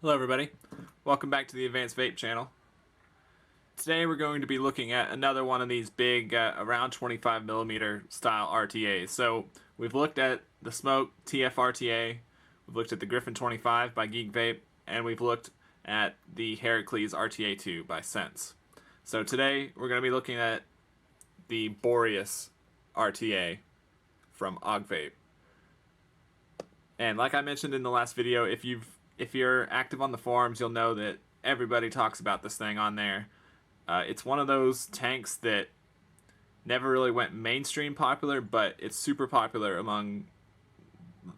Hello everybody, welcome back to the Advanced Vape channel. Today we're going to be looking at another one of these big around 25mm style RTAs. So we've looked at the Smoke TF RTA, we've looked at the Griffin 25 by Geek Vape, and we've looked at the Heracles RTA2 by Sense. So today we're going to be looking at the Boreas RTA from Og Vape. And like I mentioned in the last video, if you're active on the forums, you'll know that everybody talks about this thing on there. It's one of those tanks that never really went mainstream popular, but it's super popular among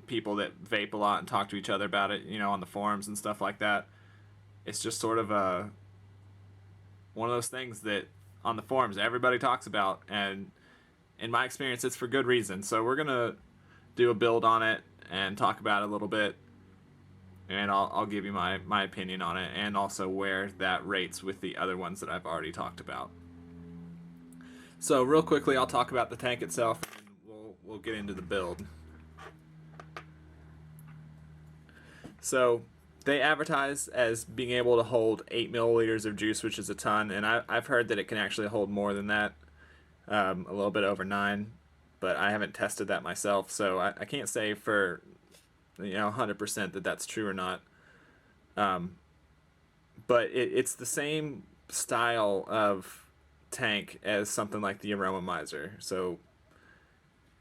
people that vape a lot and talk to each other about it, you know, on the forums and stuff like that. It's just sort of one of those things that on the forums everybody talks about, and in my experience it's for good reason. So we're gonna do a build on it and talk about it a little bit, and I'll give you my opinion on it, and also where that rates with the other ones that I've already talked about. So real quickly, I'll talk about the tank itself, and we'll get into the build. So they advertise as being able to hold 8 milliliters of juice, which is a ton, and I've heard that it can actually hold more than that, a little bit over 9, but I haven't tested that myself, so I can't say for 100% that that's true or not. But it's the same style of tank as something like the Aromomizer. So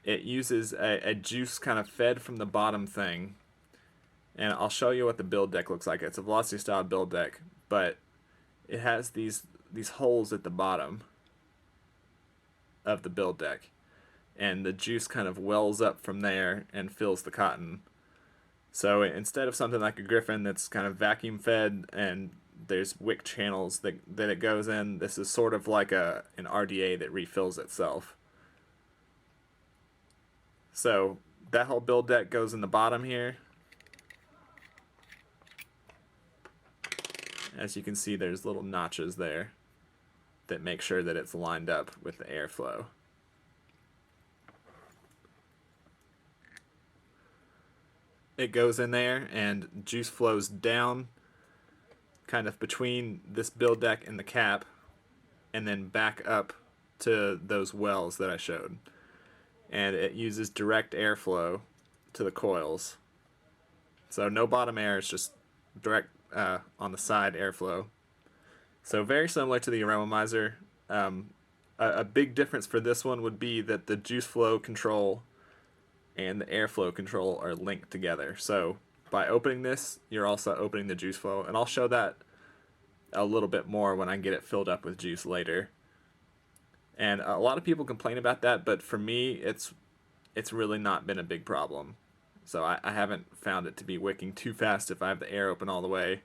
it uses a juice kind of fed from the bottom thing. And I'll show you what the build deck looks like. It's a velocity style build deck, but it has these holes at the bottom of the build deck. And the juice kind of wells up from there and fills the cotton. So instead of something like a Griffin that's kind of vacuum fed and there's wick channels that it goes in, this is sort of like an RDA that refills itself. So that whole build deck goes in the bottom here. As you can see, there's little notches there that make sure that it's lined up with the airflow. It goes in there and juice flows down kind of between this build deck and the cap, and then back up to those wells that I showed. And it uses direct airflow to the coils. So no bottom air, it's just direct on the side airflow. So very similar to the Aromomizer. A big difference for this one would be that the juice flow control and the airflow control are linked together. So by opening this, you're also opening the juice flow, and I'll show that a little bit more when I get it filled up with juice later. And a lot of people complain about that, but for me, it's really not been a big problem. So I haven't found it to be wicking too fast if I have the air open all the way.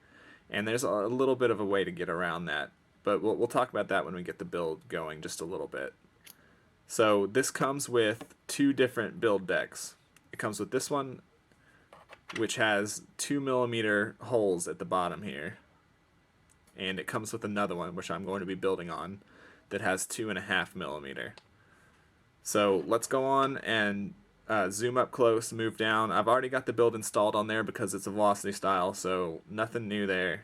And there's a little bit of a way to get around that, but we'll talk about that when we get the build going just a little bit. So this comes with two different build decks. It comes with this one, which has 2mm holes at the bottom here. And it comes with another one, which I'm going to be building on, that has 2.5mm. So let's go on and zoom up close, move down. I've already got the build installed on there because it's a velocity style, so nothing new there.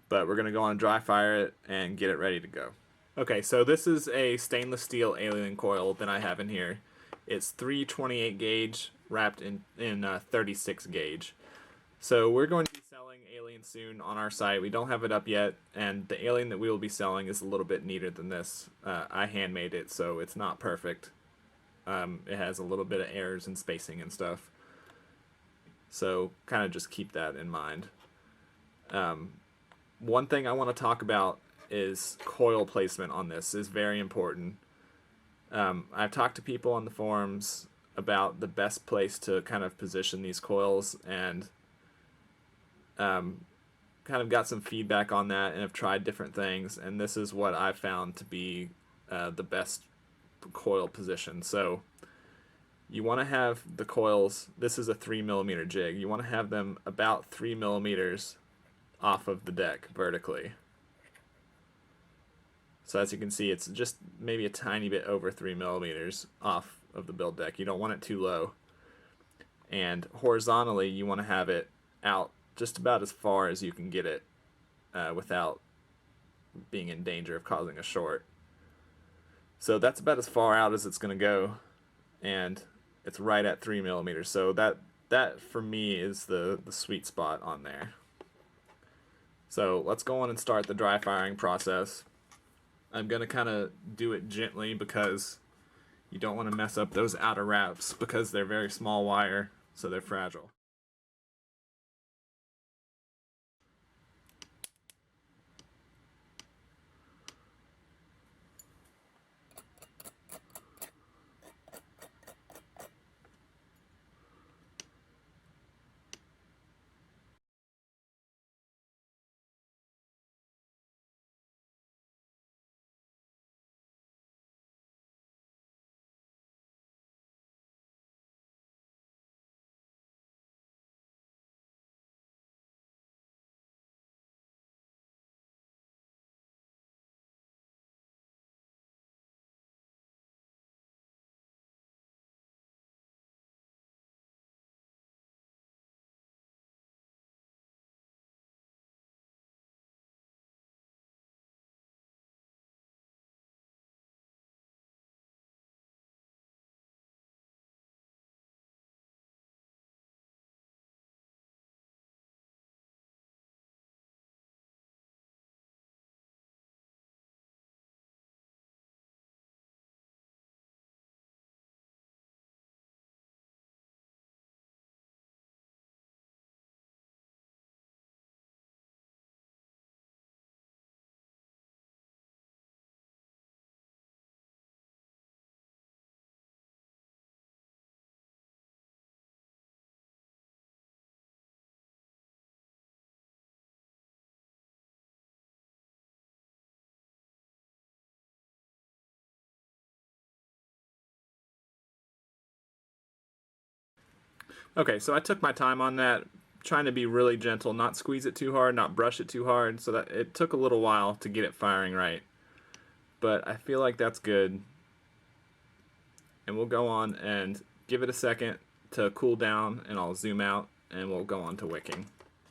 But we're going to go on and dry fire it and get it ready to go. Okay, so this is a stainless steel alien coil that I have in here. It's 328 gauge wrapped in 36 gauge. So we're going to be selling alien soon on our site. We don't have it up yet, and the alien that we will be selling is a little bit neater than this. I handmade it, so it's not perfect. It has a little bit of errors and spacing and stuff. So kind of just keep that in mind. One thing I want to talk about is coil placement on this is very important. I've talked to people on the forums about the best place to kind of position these coils, and kind of got some feedback on that and have tried different things, and this is what I've found to be the best coil position. So you want to have the coils, this is a 3mm jig, you want to have them about 3mm off of the deck vertically. So as you can see, it's just maybe a tiny bit over 3mm off of the build deck. You don't want it too low. And horizontally, you want to have it out just about as far as you can get it without being in danger of causing a short. So that's about as far out as it's going to go, and it's right at 3 millimeters. So that for me is the sweet spot on there. So let's go on and start the dry firing process. I'm going to kind of do it gently because you don't want to mess up those outer wraps because they're very small wire, so they're fragile. Okay, so I took my time on that, trying to be really gentle, not squeeze it too hard, not brush it too hard, so that it took a little while to get it firing right. But I feel like that's good. And we'll go on and give it a second to cool down, and I'll zoom out and we'll go on to wicking.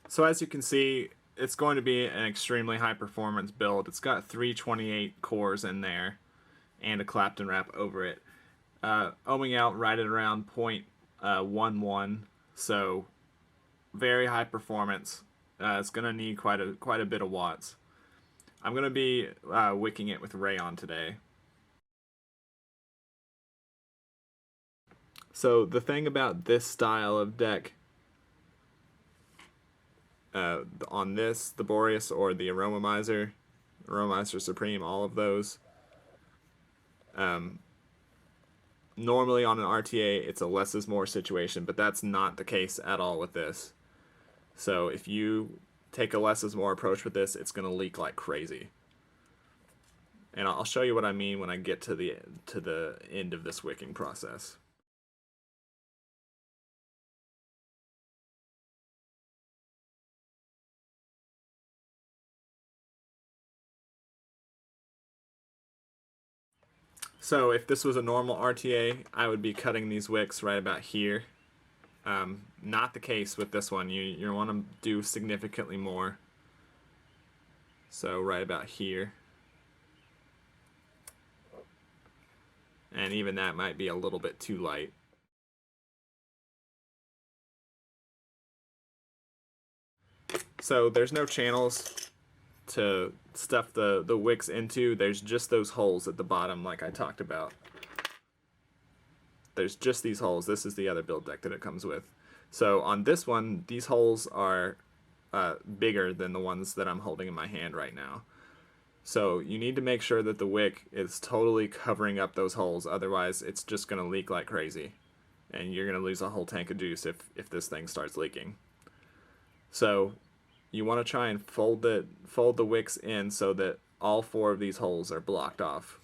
So as you can see, it's going to be an extremely high performance build. It's got 328 cores in there and a Clapton wrap over it. Ohming out right at around 0.11, so very high performance. It's going to need quite a bit of watts. I'm going to be wicking it with rayon today. So the thing about this style of deck, on this, the Boreas or the Aromamizer Supreme, all of those, normally on an RTA it's a less is more situation, but that's not the case at all with this. So if you take a less is more approach with this, it's going to leak like crazy. And I'll show you what I mean when I get to the end of this wicking process. So if this was a normal RTA, I would be cutting these wicks right about here. Not the case with this one. You want to do significantly more. So right about here. And even that might be a little bit too light. So there's no channels to stuff the wicks into. There's just those holes at the bottom like I talked about. There's just these holes. This is the other build deck that it comes with. So on this one, these holes are bigger than the ones that I'm holding in my hand right now. So you need to make sure that the wick is totally covering up those holes, otherwise it's just going to leak like crazy. And you're going to lose a whole tank of juice if this thing starts leaking. So you want to try and fold the wicks in so that all 4 of these holes are blocked off.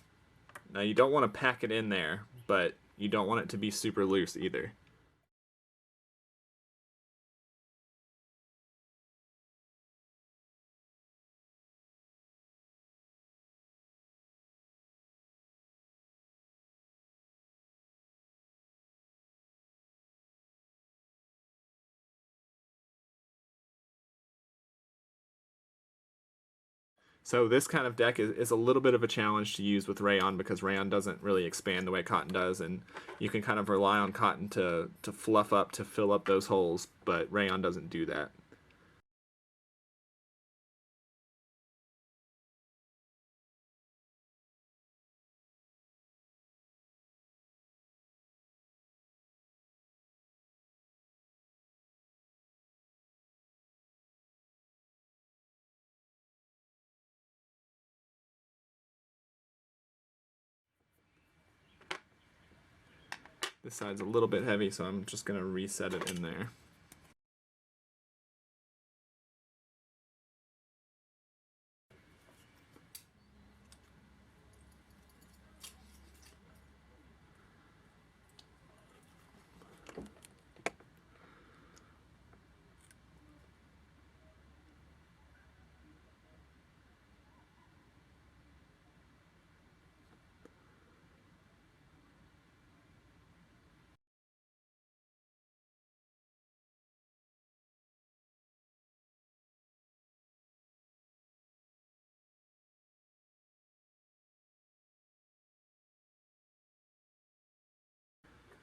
Now you don't want to pack it in there, but you don't want it to be super loose either. So this kind of deck is a little bit of a challenge to use with rayon because rayon doesn't really expand the way cotton does, and you can kind of rely on cotton to fluff up, to fill up those holes, but rayon doesn't do that. This side's a little bit heavy, so I'm just going to reset it in there.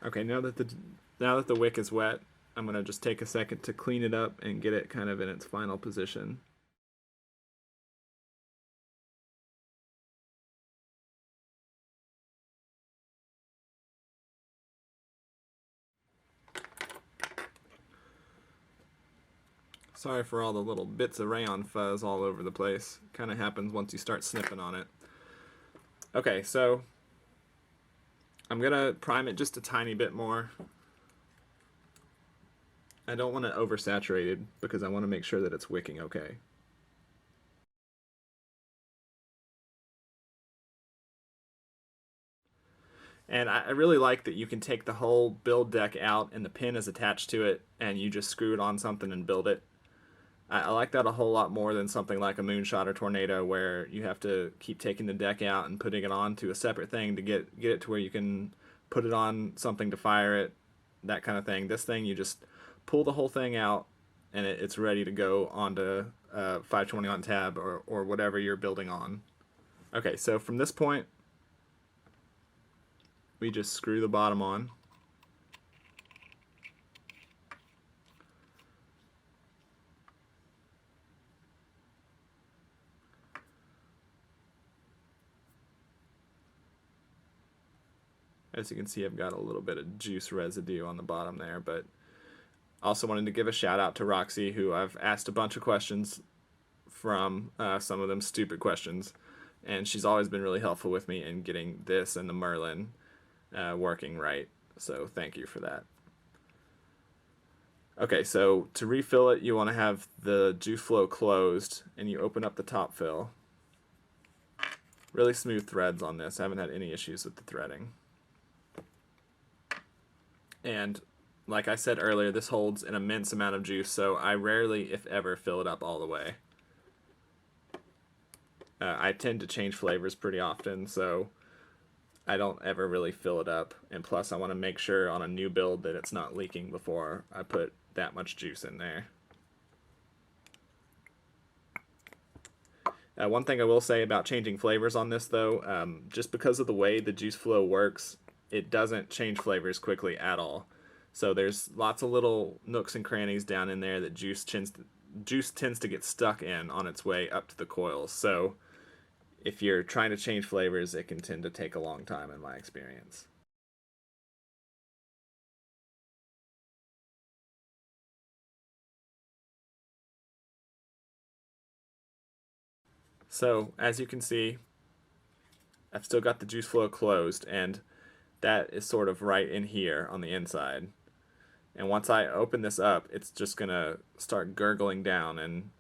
Okay, now that the wick is wet, I'm going to just take a second to clean it up and get it kind of in its final position. Sorry for all the little bits of rayon fuzz all over the place. Kind of happens once you start snipping on it. Okay, so I'm going to prime it just a tiny bit more. I don't want it oversaturated because I want to make sure that it's wicking okay. And I really like that you can take the whole build deck out and the pin is attached to it and you just screw it on something and build it. I like that a whole lot more than something like a Moonshot or Tornado where you have to keep taking the deck out and putting it onto a separate thing to get it to where you can put it on something to fire it, that kind of thing. This thing, you just pull the whole thing out and it's ready to go onto 520 on tab or whatever you're building on. Okay, so from this point, we just screw the bottom on. As you can see, I've got a little bit of juice residue on the bottom there, but also wanted to give a shout out to Roxy, who I've asked a bunch of questions from, some of them stupid questions, and she's always been really helpful with me in getting this and the Merlin working right, so thank you for that. Okay, so to refill it, you want to have the juice flow closed, and you open up the top fill. Really smooth threads on this. I haven't had any issues with the threading. And like I said earlier, this holds an immense amount of juice, so I rarely, if ever, fill it up all the way. I tend to change flavors pretty often, so I don't ever really fill it up. And plus, I want to make sure on a new build that it's not leaking before I put that much juice in there. One thing I will say about changing flavors on this, though, just because of the way the juice flow works, it doesn't change flavors quickly at all. So there's lots of little nooks and crannies down in there that juice tends to get stuck in on its way up to the coils. So if you're trying to change flavors, it can tend to take a long time in my experience. So as you can see, I've still got the juice flow closed, and that is sort of right in here on the inside. And once I open this up, it's just gonna start gurgling down and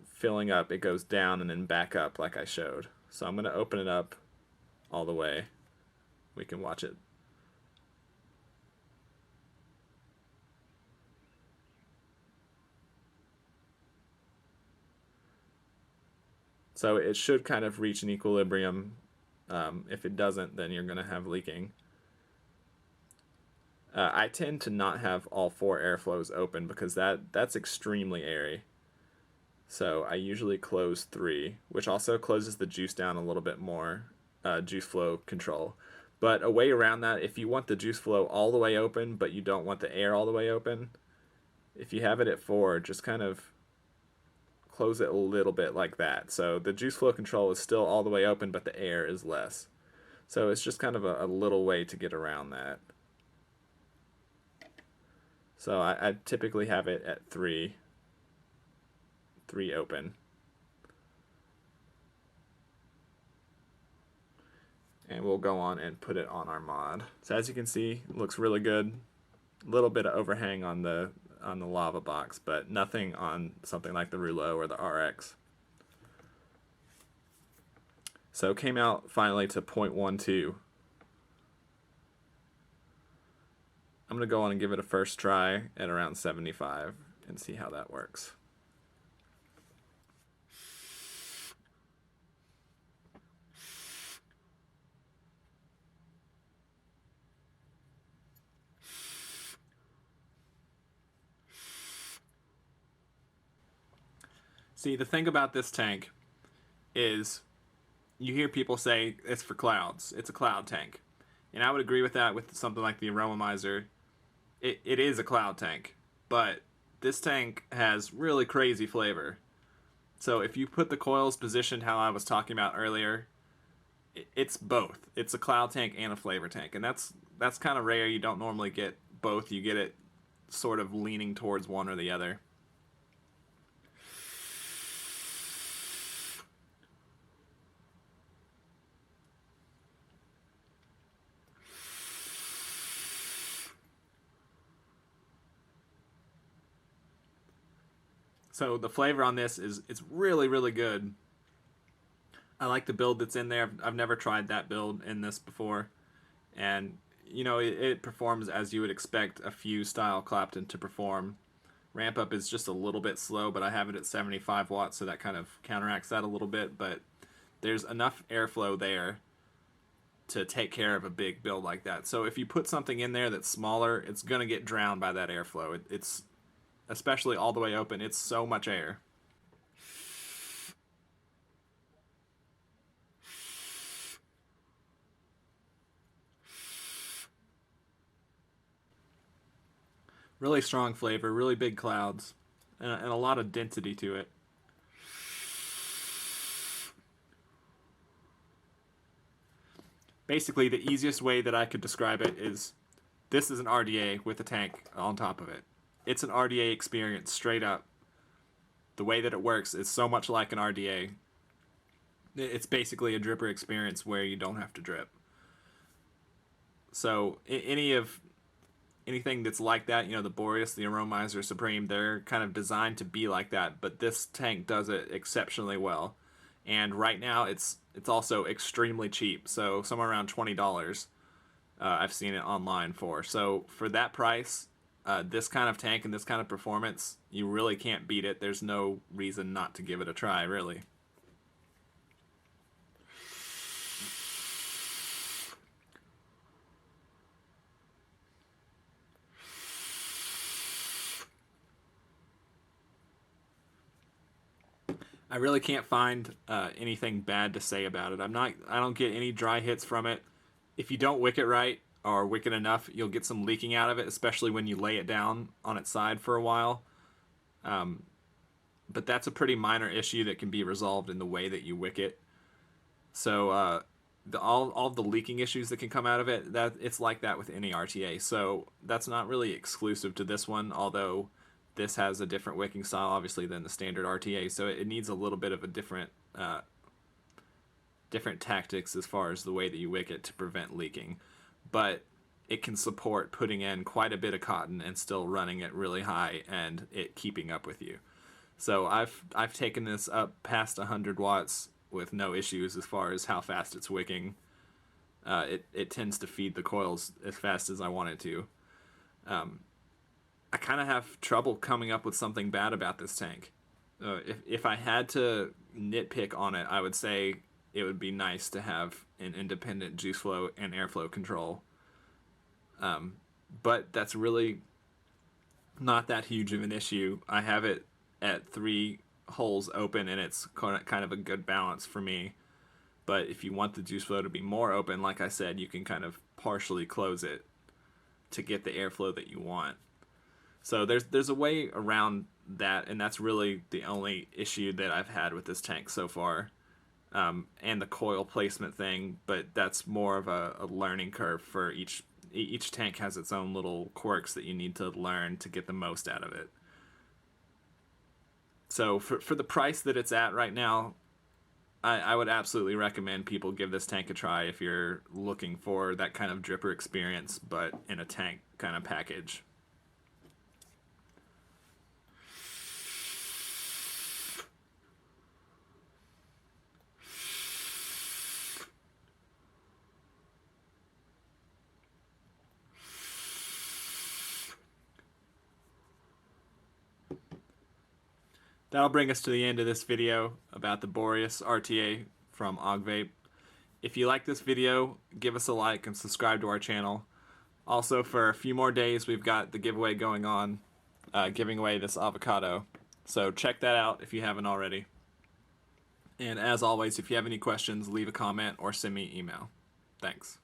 filling up. It goes down and then back up like I showed. So I'm gonna open it up all the way. We can watch it. So it should kind of reach an equilibrium. If it doesn't, then you're gonna have leaking. I tend to not have all four airflows open because that's extremely airy. So I usually close 3, which also closes the juice down a little bit more, juice flow control. But a way around that, if you want the juice flow all the way open, but you don't want the air all the way open, if you have it at 4, just kind of close it a little bit like that. So the juice flow control is still all the way open, but the air is less. So it's just kind of a little way to get around that. So I typically have it at 3 open. And we'll go on and put it on our mod. So as you can see, it looks really good. A little bit of overhang on the lava box, but nothing on something like the Rouleau or the RX. So came out finally to 0.12. I'm going to go on and give it a first try at around 75 and see how that works. See, the thing about this tank is you hear people say it's for clouds. It's a cloud tank. And I would agree with that with something like the Aromomizer. It is a cloud tank, but this tank has really crazy flavor. So if you put the coils positioned how I was talking about earlier, it's both. It's a cloud tank and a flavor tank, and that's kind of rare. You don't normally get both. You get it sort of leaning towards one or the other. So the flavor on this it's really, really good. I like the build that's in there. I've never tried that build in this before. And, you know, it performs as you would expect a Fuse style Clapton to perform. Ramp up is just a little bit slow, but I have it at 75 watts, so that kind of counteracts that a little bit. But there's enough airflow there to take care of a big build like that. So if you put something in there that's smaller, it's going to get drowned by that airflow. It's especially all the way open, it's so much air. Really strong flavor, really big clouds, and a lot of density to it. Basically, the easiest way that I could describe it is this is an RDA with a tank on top of it. It's an RDA experience straight up. The way that it works is so much like an RDA. It's basically a dripper experience where you don't have to drip. So anything that's like that, you know, the Boreas, the Aromizer Supreme, they're kind of designed to be like that, but this tank does it exceptionally well. And right now it's also extremely cheap, so somewhere around $20 I've seen it online for. So for that price, this kind of tank and this kind of performance, you really can't beat it. There's no reason not to give it a try, really. I really can't find anything bad to say about it. I don't get any dry hits from it. If you don't wick it right or wick it enough, you'll get some leaking out of it, especially when you lay it down on its side for a while. But that's a pretty minor issue that can be resolved in the way that you wick it. So all the leaking issues that can come out of it, that it's like that with any RTA. So that's not really exclusive to this one, although this has a different wicking style, obviously, than the standard RTA, so it needs a little bit of a different tactics as far as the way that you wick it to prevent leaking. But it can support putting in quite a bit of cotton and still running it really high and it keeping up with you. So I've taken this up past 100 watts with no issues as far as how fast it's wicking. It tends to feed the coils as fast as I want it to. I kind of have trouble coming up with something bad about this tank. If I had to nitpick on it, I would say it would be nice to have an independent juice flow and airflow control. But that's really not that huge of an issue. I have it at 3 holes open, and it's kind of a good balance for me. But if you want the juice flow to be more open, like I said, you can kind of partially close it to get the airflow that you want. So there's a way around that, and that's really the only issue that I've had with this tank so far. And the coil placement thing, but that's more of a learning curve for each tank has its own little quirks that you need to learn to get the most out of it. So for the price that it's at right now, I would absolutely recommend people give this tank a try if you're looking for that kind of dripper experience, but in a tank kind of package. That'll bring us to the end of this video about the Boreas Rta from Ogvape. If you like this video, give us a like and subscribe to our channel. Also, for a few more days, we've got the giveaway going on, giving away this avocado. So check that out if you haven't already. And as always, if you have any questions, leave a comment or send me an email. Thanks.